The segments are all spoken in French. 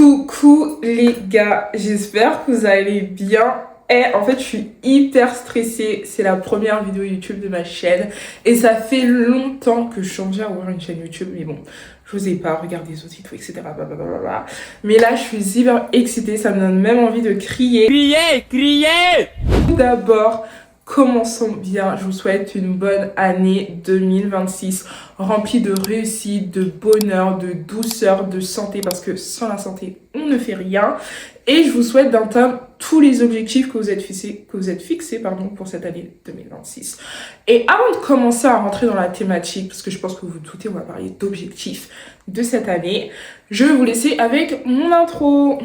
Coucou les gars, j'espère que vous allez bien. En fait, je suis hyper stressée. C'est la première vidéo YouTube de ma chaîne. Et ça fait longtemps que je changeais à ouvrir une chaîne YouTube. Mais bon, je n'osais pas regarder les autres et tout, etc. Blablabla. Mais là, je suis hyper excitée. Ça me donne même envie de crier. Crier. Tout d'abord, commençons bien. Je vous souhaite une bonne année 2026. Remplie de réussite, de bonheur, de douceur, de santé. Parce que sans la santé, on ne fait rien. Et je vous souhaite d'atteindre tous les objectifs que vous êtes fixés pour cette année 2026. Et avant de commencer à rentrer dans la thématique, parce que je pense que vous vous doutez, on va parler d'objectifs de cette année, je vais vous laisser avec mon intro.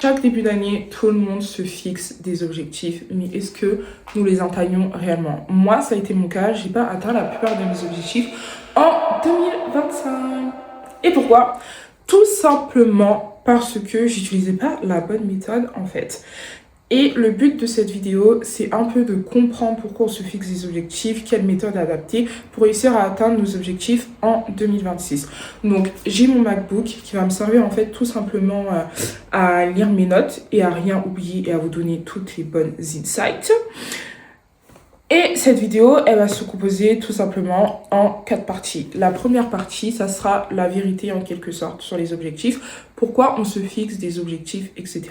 Chaque début d'année, tout le monde se fixe des objectifs, mais est-ce que nous les atteignons réellement? Moi, ça a été mon cas, j'ai pas atteint la plupart de mes objectifs en 2025. Et pourquoi? Tout simplement parce que j'utilisais pas la bonne méthode en fait. Et le but de cette vidéo, c'est un peu de comprendre pourquoi on se fixe des objectifs, quelle méthode adapter pour réussir à atteindre nos objectifs en 2026. Donc, j'ai mon MacBook qui va me servir en fait tout simplement à lire mes notes et à rien oublier et à vous donner toutes les bonnes insights. Et cette vidéo, elle va se composer tout simplement en 4 parties. La première partie, ça sera la vérité en quelque sorte sur les objectifs, pourquoi on se fixe des objectifs, etc.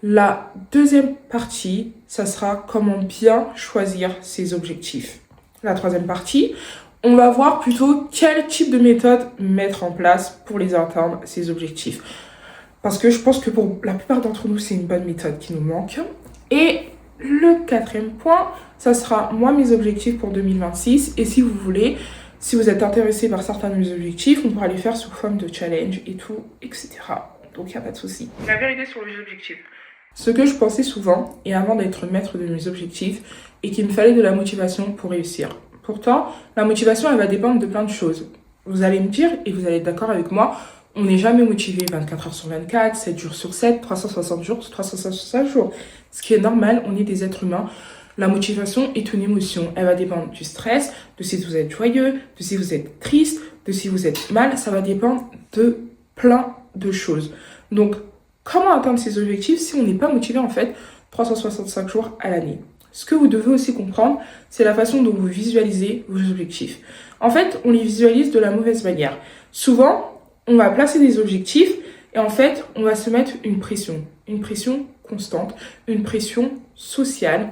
La deuxième partie, ça sera comment bien choisir ses objectifs. La troisième partie, on va voir plutôt quel type de méthode mettre en place pour les atteindre, ces objectifs. Parce que je pense que pour la plupart d'entre nous, c'est une bonne méthode qui nous manque. Et le quatrième point, ça sera moi mes objectifs pour 2026. Et si vous voulez, si vous êtes intéressé par certains de mes objectifs, on pourra les faire sous forme de challenge et tout, etc. Donc il n'y a pas de souci. La vérité sur les objectifs. Ce que je pensais souvent, et avant d'être maître de mes objectifs, est qu'il me fallait de la motivation pour réussir. Pourtant, la motivation, elle va dépendre de plein de choses. Vous allez me dire, et vous allez être d'accord avec moi, on n'est jamais motivé 24 heures sur 24, 7 jours sur 7, 360 jours sur 365 jours. Ce qui est normal, on est des êtres humains. La motivation est une émotion. Elle va dépendre du stress, de si vous êtes joyeux, de si vous êtes triste, de si vous êtes mal. Ça va dépendre de plein de choses. Donc, comment atteindre ces objectifs si on n'est pas motivé en fait 365 jours à l'année? Ce que vous devez aussi comprendre, c'est la façon dont vous visualisez vos objectifs. En fait, on les visualise de la mauvaise manière. Souvent, on va placer des objectifs et en fait, on va se mettre une pression constante, une pression sociale.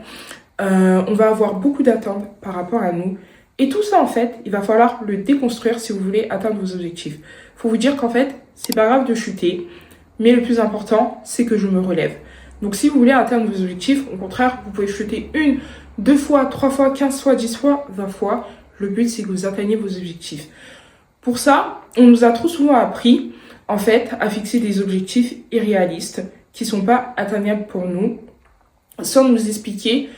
On va avoir beaucoup d'attentes par rapport à nous. Et tout ça, en fait, il va falloir le déconstruire si vous voulez atteindre vos objectifs. Il faut vous dire qu'en fait, c'est pas grave de chuter. Mais le plus important, c'est que je me relève. Donc si vous voulez atteindre vos objectifs, au contraire, vous pouvez chuter 1, 2 fois, 3 fois, 15 fois, 10 fois, 20 fois. Le but, c'est que vous atteigniez vos objectifs. Pour ça, on nous a trop souvent appris, en fait, à fixer des objectifs irréalistes qui ne sont pas atteignables pour nous, sans nous expliquer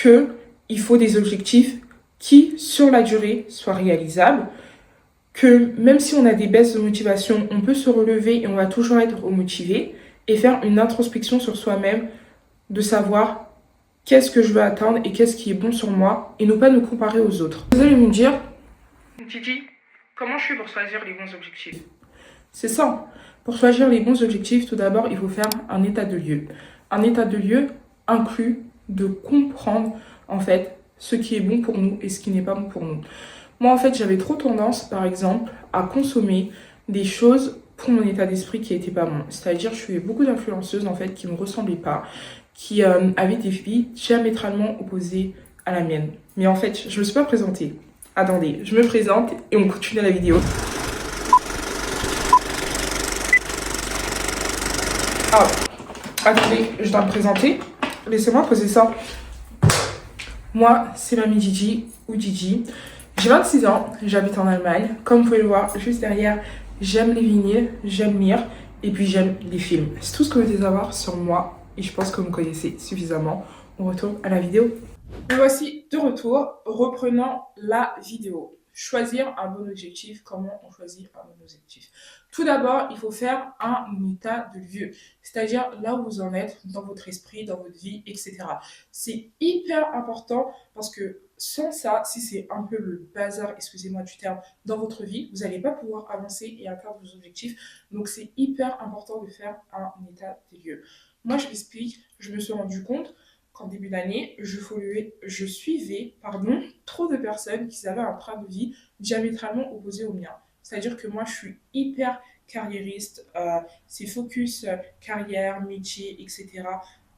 qu'il faut des objectifs qui, sur la durée, soient réalisables, que même si on a des baisses de motivation, on peut se relever et on va toujours être motivé et faire une introspection sur soi-même, de savoir qu'est-ce que je veux atteindre et qu'est-ce qui est bon sur moi et ne pas nous comparer aux autres. Vous allez me dire, Titi, comment je fais pour choisir les bons objectifs? C'est ça. Pour choisir les bons objectifs, tout d'abord, il faut faire un état de lieu. Un état de lieu inclut de comprendre en fait ce qui est bon pour nous et ce qui n'est pas bon pour nous. Moi, en fait, j'avais trop tendance, par exemple, à consommer des choses pour mon état d'esprit qui n'étaient pas bon. C'est-à-dire, je suivais beaucoup d'influenceuses, en fait, qui ne me ressemblaient pas, qui avaient des vies diamétralement opposées à la mienne. Mais en fait, je ne me suis pas présentée. Attendez, je me présente et on continue la vidéo. Ah, attendez, je dois me présenter. Laissez-moi poser ça. Moi, c'est Mamie Gigi ou Gigi. J'ai 26 ans, j'habite en Allemagne. Comme vous pouvez le voir juste derrière, j'aime les vinyles, j'aime lire et puis j'aime les films. C'est tout ce que vous devez savoir sur moi et je pense que vous me connaissez suffisamment. On retourne à la vidéo. Me voici de retour, reprenant la vidéo. choisir un bon objectif. Comment on choisit un bon objectif? Tout d'abord, il faut faire un état de lieu, c'est-à-dire là où vous en êtes dans votre esprit, dans votre vie, etc. C'est hyper important parce que sans ça, si c'est un peu le bazar, excusez-moi du terme, dans votre vie, vous n'allez pas pouvoir avancer et atteindre vos objectifs. Donc c'est hyper important de faire un état des lieux. Moi, je m'explique, je me suis rendu compte qu'en début d'année, je suivais trop de personnes qui avaient un train de vie diamétralement opposé au mien. C'est-à-dire que moi, je suis hyper carriériste, c'est focus carrière, métier, etc.,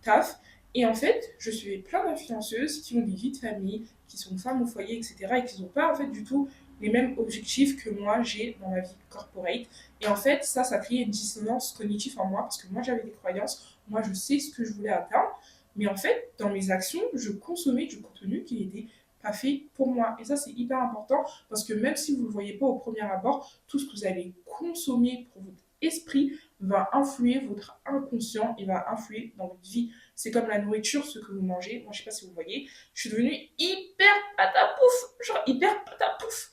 taf. Et en fait, je suivais plein d'influenceuses qui ont des vies de famille, qui sont femmes au foyer, etc., et qui n'ont pas en fait du tout les mêmes objectifs que moi j'ai dans ma vie corporate. Et en fait, ça crée une dissonance cognitive en moi, parce que moi j'avais des croyances, moi je sais ce que je voulais atteindre, mais en fait, dans mes actions, je consommais du contenu qui n'était pas fait pour moi. Et ça, c'est hyper important parce que même si vous ne le voyez pas au premier abord, tout ce que vous allez consommer pour votre esprit va influer votre inconscient et va influer dans votre vie. C'est comme la nourriture, ce que vous mangez. Moi, je sais pas si vous voyez, je suis devenue hyper patapouf, genre hyper patapouf.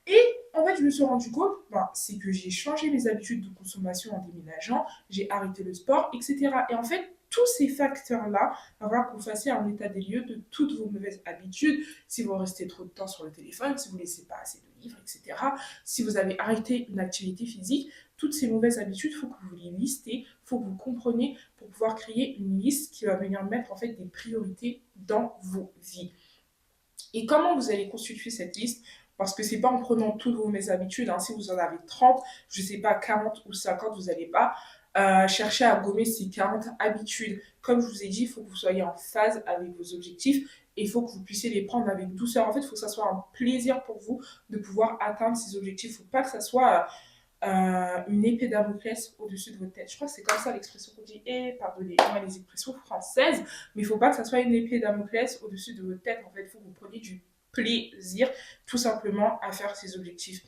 Et en fait, je me suis rendu compte, c'est que j'ai changé mes habitudes de consommation en déménageant, j'ai arrêté le sport, etc. Et en fait, tous ces facteurs-là, il va falloir que vous fassiez un état des lieux de toutes vos mauvaises habitudes. Si vous restez trop de temps sur le téléphone, si vous ne laissez pas assez de livres, etc. Si vous avez arrêté une activité physique, toutes ces mauvaises habitudes, il faut que vous les listez, il faut que vous compreniez pour pouvoir créer une liste qui va venir mettre en fait des priorités dans vos vies. Et comment vous allez constituer cette liste? Parce que c'est pas en prenant toutes vos mauvaises habitudes, si vous en avez 30, je sais pas, 40 ou 50, vous n'allez pas chercher à gommer ces 40 habitudes. Comme je vous ai dit, il faut que vous soyez en phase avec vos objectifs et il faut que vous puissiez les prendre avec douceur. En fait, il faut que ça soit un plaisir pour vous de pouvoir atteindre ces objectifs. Il ne faut pas que ça soit une épée Damoclès au-dessus de votre tête. Je crois que c'est comme ça l'expression qu'on dit. Pardonnez-moi les expressions françaises, mais il ne faut pas que ça soit une épée Damoclès au-dessus de votre tête. En fait, il faut que vous preniez du plaisir tout simplement à faire ces objectifs.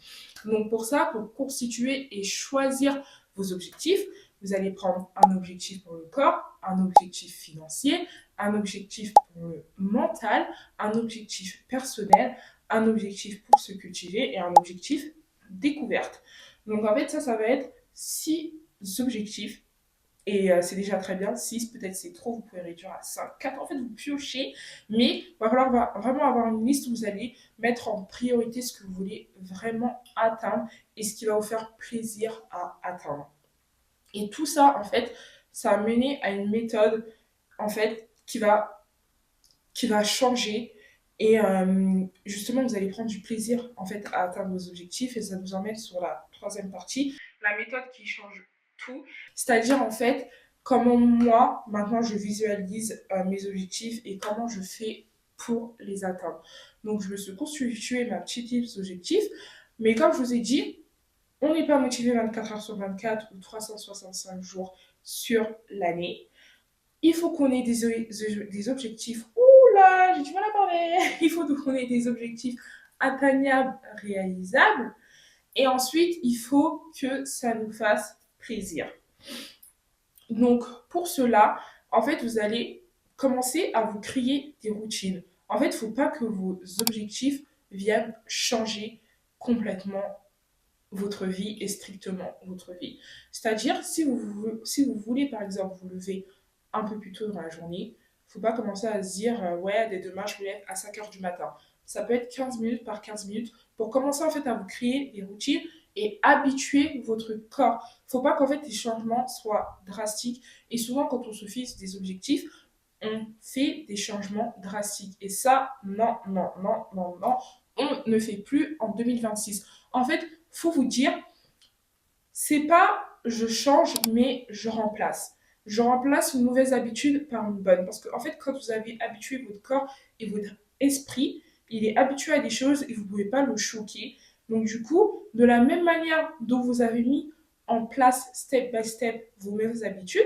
Donc pour ça, pour constituer et choisir vos objectifs, vous allez prendre un objectif pour le corps, un objectif financier, un objectif pour le mental, un objectif personnel, un objectif pour se cultiver et un objectif découverte. Donc en fait, ça va être 6 objectifs. Et c'est déjà très bien. 6, peut-être c'est trop, vous pouvez réduire à 5, 4. En fait, vous piochez. Mais il va falloir vraiment avoir une liste où vous allez mettre en priorité ce que vous voulez vraiment atteindre et ce qui va vous faire plaisir à atteindre. Et tout ça, en fait, ça a mené à une méthode, en fait, qui va changer. Et justement, vous allez prendre du plaisir, en fait, à atteindre vos objectifs. Et ça nous emmène sur la troisième partie, la méthode qui change tout. C'est-à-dire, en fait, comment moi, maintenant, je visualise mes objectifs et comment je fais pour les atteindre. Donc, je me suis constitué ma petite liste d'objectifs. Mais comme je vous ai dit, on n'est pas motivé 24 heures sur 24 ou 365 jours sur l'année. Il faut qu'on ait des objectifs. Ouh là, j'ai du mal à parler. Il faut qu'on ait des objectifs atteignables, réalisables. Et ensuite, il faut que ça nous fasse plaisir. Donc, pour cela, en fait, vous allez commencer à vous créer des routines. En fait, il ne faut pas que vos objectifs viennent changer complètement votre vie et strictement votre vie. C'est-à-dire, si vous voulez, par exemple, vous lever un peu plus tôt dans la journée, il ne faut pas commencer à se dire, ouais, dès demain, je me lève à 5 heures du matin. Ça peut être 15 minutes par 15 minutes pour commencer en fait à vous créer des routines et habituer votre corps. Il ne faut pas qu'en fait les changements soient drastiques. Et souvent, quand on se fixe des objectifs, on fait des changements drastiques. Et ça, non, non, non, non, non, on ne fait plus en 2026. En fait, faut vous dire, c'est pas je change, mais je remplace. Je remplace une mauvaise habitude par une bonne. Parce qu'en fait, quand vous avez habitué votre corps et votre esprit, il est habitué à des choses et vous ne pouvez pas le choquer. Donc du coup, de la même manière dont vous avez mis en place step by step vos mauvaises habitudes,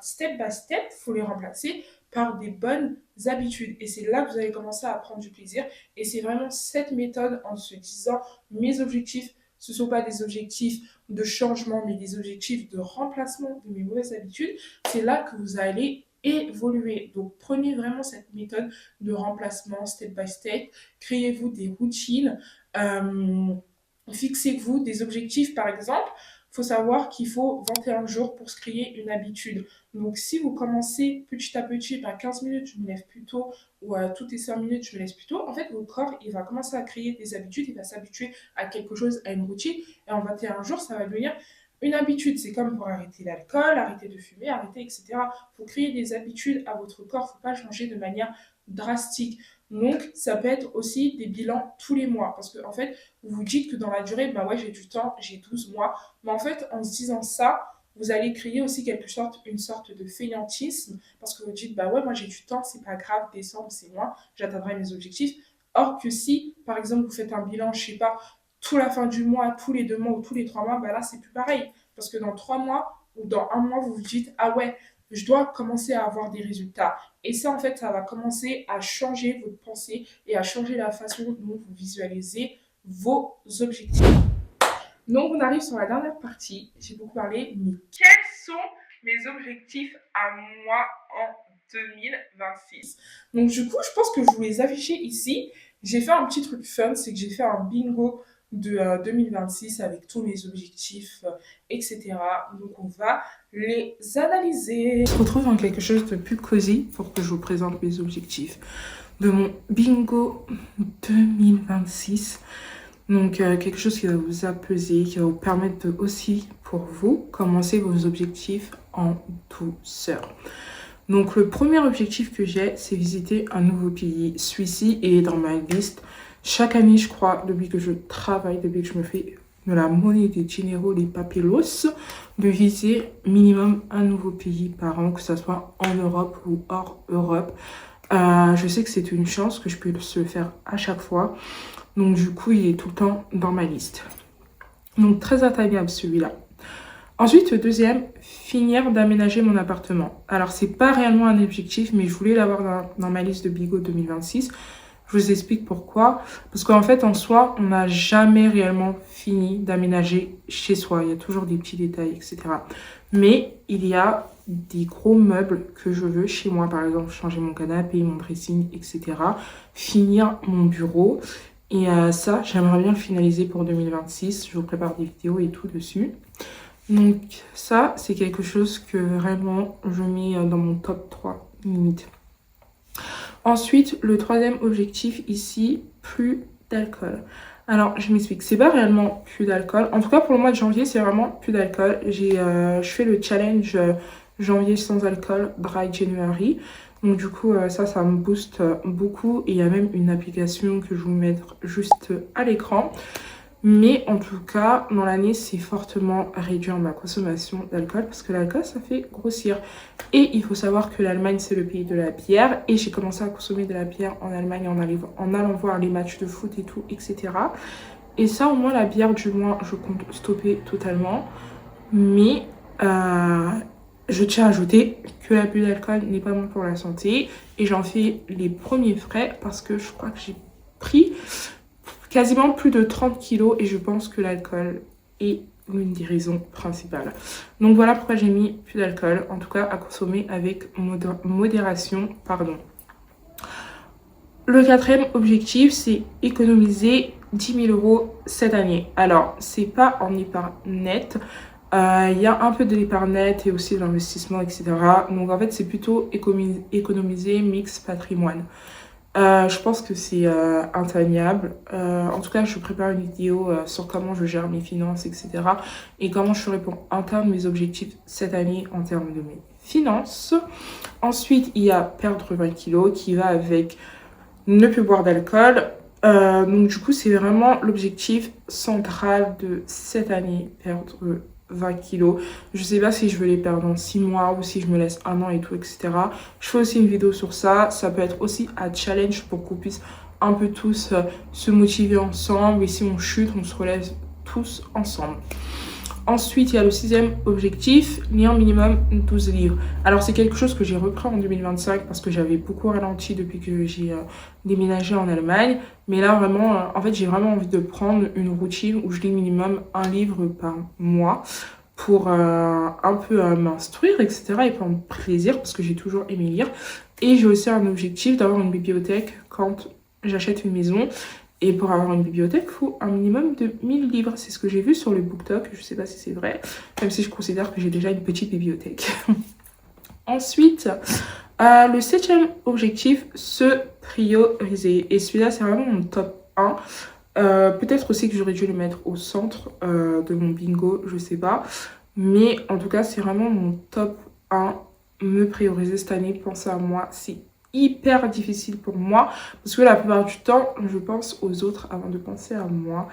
step by step, il faut les remplacer par des bonnes habitudes. Et c'est là que vous allez commencer à prendre du plaisir. Et c'est vraiment cette méthode en se disant mes objectifs, ce ne sont pas des objectifs de changement, mais des objectifs de remplacement de mes mauvaises habitudes. C'est là que vous allez évoluer. Donc prenez vraiment cette méthode de remplacement step by step, créez-vous des routines, euh, fixez-vous des objectifs par exemple. Il faut savoir qu'il faut 21 jours pour se créer une habitude. Donc, si vous commencez petit à petit, par 15 minutes, je me lève plus tôt, ou toutes les 5 minutes, je me lève plus tôt, en fait, votre corps, il va commencer à créer des habitudes, il va s'habituer à quelque chose, à une routine, et en 21 jours, ça va devenir une habitude. C'est comme pour arrêter l'alcool, arrêter de fumer, arrêter, etc. Il faut créer des habitudes à votre corps, il ne faut pas changer de manière drastique. Donc, ça peut être aussi des bilans tous les mois. Parce que, en fait, vous vous dites que dans la durée, bah ouais, j'ai du temps, j'ai 12 mois. Mais en fait, en se disant ça, vous allez créer aussi une sorte de fainéantisme. Parce que vous dites, bah ouais, moi j'ai du temps, c'est pas grave, décembre, c'est loin, j'atteindrai mes objectifs. Or que si, par exemple, vous faites un bilan, je sais pas, tout la fin du mois, tous les 2 mois ou tous les 3 mois, bah là, c'est plus pareil. Parce que dans 3 mois ou dans un mois, vous vous dites, ah ouais, je dois commencer à avoir des résultats. Et ça, en fait, ça va commencer à changer votre pensée et à changer la façon dont vous visualisez vos objectifs. Donc, on arrive sur la dernière partie. J'ai beaucoup parlé, mais quels sont mes objectifs à moi en 2026? Donc, du coup, je pense que je vous les afficher ici. J'ai fait un petit truc fun, c'est que j'ai fait un bingo de 2026 avec tous mes objectifs, etc. Donc, on va les analyser. On se retrouve dans quelque chose de plus cosy pour que je vous présente mes objectifs de mon bingo 2026. Donc, quelque chose qui va vous apaiser, qui va vous permettre de aussi, pour vous, commencer vos objectifs en douceur. Donc, le premier objectif que j'ai, c'est visiter un nouveau pays. Celui-ci est dans ma liste. Chaque année, je crois, depuis que je travaille, depuis que je me fais de la monnaie des dinero, les papelos, de visiter minimum un nouveau pays par an, que ce soit en Europe ou hors Europe. Je sais que c'est une chance que je puisse le faire à chaque fois. Donc du coup, il est tout le temps dans ma liste. Donc très atteignable celui-là. Ensuite, le deuxième, finir d'aménager mon appartement. Alors, c'est pas réellement un objectif, mais je voulais l'avoir dans ma liste de Bigo 2026. Je vous explique pourquoi. Parce qu'en fait, en soi, on n'a jamais réellement fini d'aménager chez soi. Il y a toujours des petits détails, etc. Mais il y a des gros meubles que je veux chez moi. Par exemple, changer mon canapé, mon dressing, etc. Finir mon bureau. Et ça, j'aimerais bien le finaliser pour 2026. Je vous prépare des vidéos et tout dessus. Donc ça, c'est quelque chose que vraiment je mets dans mon top 3 limite. Ensuite, le troisième objectif ici, plus d'alcool. Alors, je m'explique. C'est pas réellement plus d'alcool. En tout cas, pour le mois de janvier, c'est vraiment plus d'alcool. Je fais le challenge janvier sans alcool, Dry January. Donc du coup, ça me booste beaucoup. Et il y a même une application que je vais vous mettre juste à l'écran. Mais en tout cas, dans l'année, c'est fortement réduire ma consommation d'alcool parce que l'alcool, ça fait grossir. Et il faut savoir que l'Allemagne, c'est le pays de la bière. Et j'ai commencé à consommer de la bière en Allemagne en allant voir les matchs de foot et tout, etc. Et ça, au moins, la bière, du moins, je compte stopper totalement. Mais je tiens à ajouter que l'abus d'alcool n'est pas bon pour la santé. Et j'en fais les premiers frais parce que je crois que j'ai pris quasiment plus de 30 kilos et je pense que l'alcool est l'une des raisons principales. Donc voilà pourquoi j'ai mis plus d'alcool, en tout cas à consommer avec modération. Le quatrième objectif, c'est économiser 10 000 € cette année. Alors, c'est pas en épargne nette. Il y a un peu de l'épargne nette et aussi de l'investissement, etc. Donc en fait, c'est plutôt économiser mix patrimoine. Je pense que c'est atteignable. En tout cas, je prépare une vidéo sur comment je gère mes finances, etc. Et comment je ferai pour atteindre mes objectifs cette année en termes de mes finances. Ensuite, il y a perdre 20 kilos qui va avec ne plus boire d'alcool. Donc du coup, c'est vraiment l'objectif central de cette année, perdre 20 kilos. Je sais pas si je veux les perdre en 6 mois ou si je me laisse un an et tout, etc. Je fais aussi une vidéo sur ça. Ça peut être aussi un challenge pour qu'on puisse un peu tous se motiver ensemble. Et si on chute, on se relève tous ensemble. Ensuite, il y a le sixième objectif, lire minimum 12 livres. Alors, c'est quelque chose que j'ai repris en 2025 parce que j'avais beaucoup ralenti depuis que j'ai déménagé en Allemagne. Mais là, vraiment, en fait, j'ai vraiment envie de prendre une routine où je lis minimum un livre par mois pour un peu m'instruire, etc. et prendre plaisir parce que j'ai toujours aimé lire. Et j'ai aussi un objectif d'avoir une bibliothèque quand j'achète une maison. Et pour avoir une bibliothèque, il faut un minimum de 1000 livres. C'est ce que j'ai vu sur le BookTok. Je ne sais pas si c'est vrai, même si je considère que j'ai déjà une petite bibliothèque. Ensuite, le 7e objectif, se prioriser. Et celui-là, c'est vraiment mon top 1. Peut-être aussi que j'aurais dû le mettre au centre de mon bingo, je sais pas. Mais en tout cas, c'est vraiment mon top 1. Me prioriser cette année, penser à moi. C'est hyper difficile pour moi parce que la plupart du temps, je pense aux autres avant de penser à moi.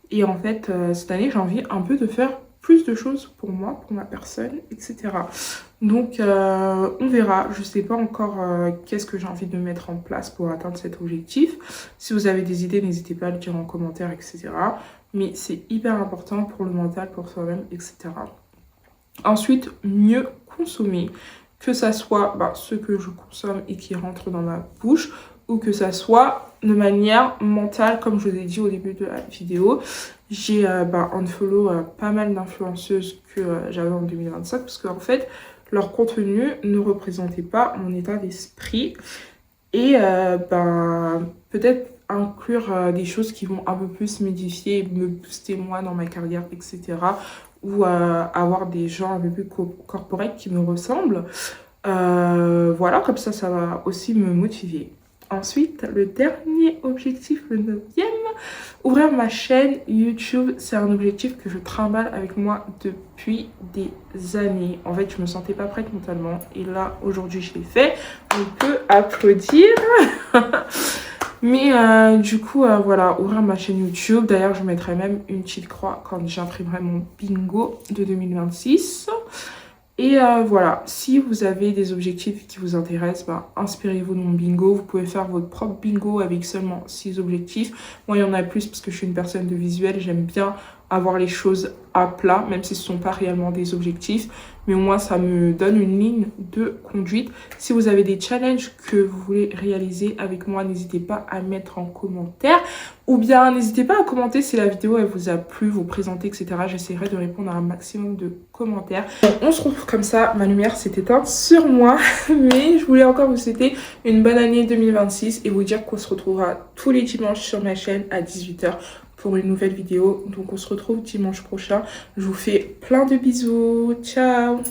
Et en fait, cette année, j'ai envie un peu de faire plus de choses pour moi, pour ma personne, etc. Donc, on verra. Je sais pas encore qu'est-ce que j'ai envie de mettre en place pour atteindre cet objectif. Si vous avez des idées, n'hésitez pas à le dire en commentaire, etc. Mais c'est hyper important pour le mental, pour soi-même, etc. Ensuite, mieux consommer. Que ça soit ce que je consomme et qui rentre dans ma bouche, ou que ça soit de manière mentale, comme je vous ai dit au début de la vidéo. J'ai unfollow pas mal d'influenceuses que j'avais en 2025, parce qu'en fait, leur contenu ne représentait pas mon état d'esprit. Et peut-être inclure des choses qui vont un peu plus m'édifier et me booster moi dans ma carrière, etc. Ou avoir des gens un peu plus corporate qui me ressemblent. Voilà, comme ça va aussi me motiver. Ensuite, le dernier objectif, le 9e, ouvrir ma chaîne YouTube. C'est un objectif que je trimballe avec moi depuis des années. En fait, je me sentais pas prête mentalement. Et là, aujourd'hui, je l'ai fait. On peut applaudir. Mais du coup, voilà, ouvrir ma chaîne YouTube. D'ailleurs, je mettrai même une petite croix quand j'imprimerai mon bingo de 2026. Et voilà, si vous avez des objectifs qui vous intéressent, inspirez-vous de mon bingo. Vous pouvez faire votre propre bingo avec seulement 6 objectifs. Moi, il y en a plus parce que je suis une personne de visuel. J'aime bien avoir les choses à plat, même si ce ne sont pas réellement des objectifs. Mais au moins, ça me donne une ligne de conduite. Si vous avez des challenges que vous voulez réaliser avec moi, n'hésitez pas à mettre en commentaire. Ou bien, n'hésitez pas à commenter si la vidéo elle vous a plu, vous présenter, etc. J'essaierai de répondre à un maximum de commentaires. On se retrouve comme ça. Ma lumière s'est éteinte sur moi. Mais je voulais encore vous souhaiter une bonne année 2026 et vous dire qu'on se retrouvera tous les dimanches sur ma chaîne à 18 h pour une nouvelle vidéo. Donc on se retrouve dimanche prochain. Je vous fais plein de bisous. Ciao!